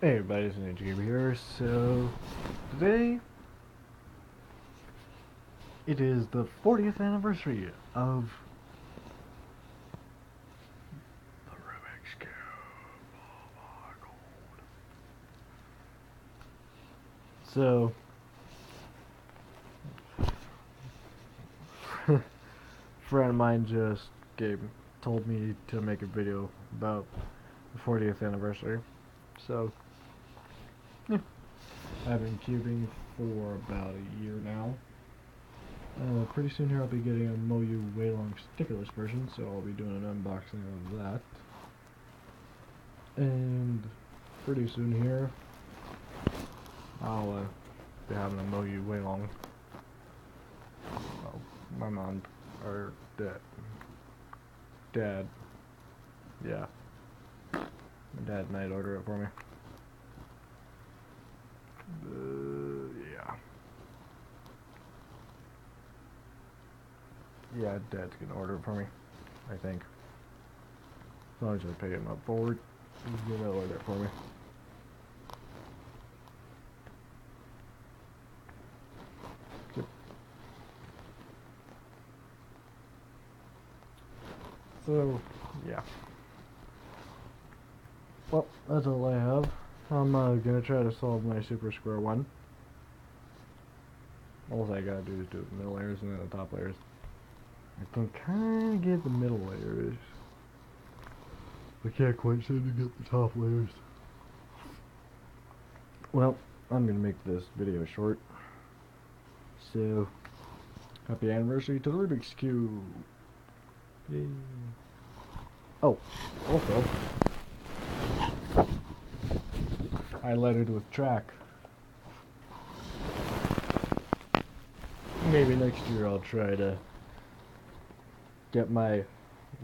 Hey everybody, it's Ninja here. So, today, it is the 40th anniversary of the Rubik's Cube. Oh my god. So, a friend of mine just told me to make a video about the 40th anniversary. So, yeah, I've been cubing for about a year now. Pretty soon here I'll be getting a Moyu Waylong stickerless version, so I'll be doing an unboxing of that. And pretty soon here I'll be having a Moyu Waylong. Well, my mom, or dad, yeah, my dad might order it for me. Yeah, Dad's gonna order it for me, I think. As long as I pay him up forward, he's gonna order it for me. Yep. So, yeah. Well, that's all I have. I'm gonna try to solve my super square one. All I gotta do is do the middle layers and then the top layers. I can kinda get the middle layers. I can't quite seem to get the top layers. Well, I'm gonna make this video short. So, happy anniversary to the Rubik's Cube! Yay! Oh, also, I lettered with track. Maybe next year I'll try to get my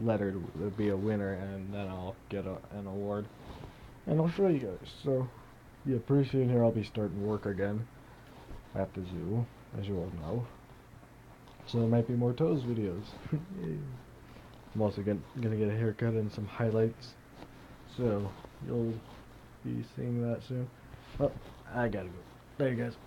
letter to be a winner, and then I'll get an award, and I'll show you guys. So, yeah, pretty soon here I'll be starting work again at the zoo, as you all know. So there might be more toes videos. I'm also gonna get a haircut and some highlights, so you'll be seeing that soon. Oh, I gotta go. There you guys.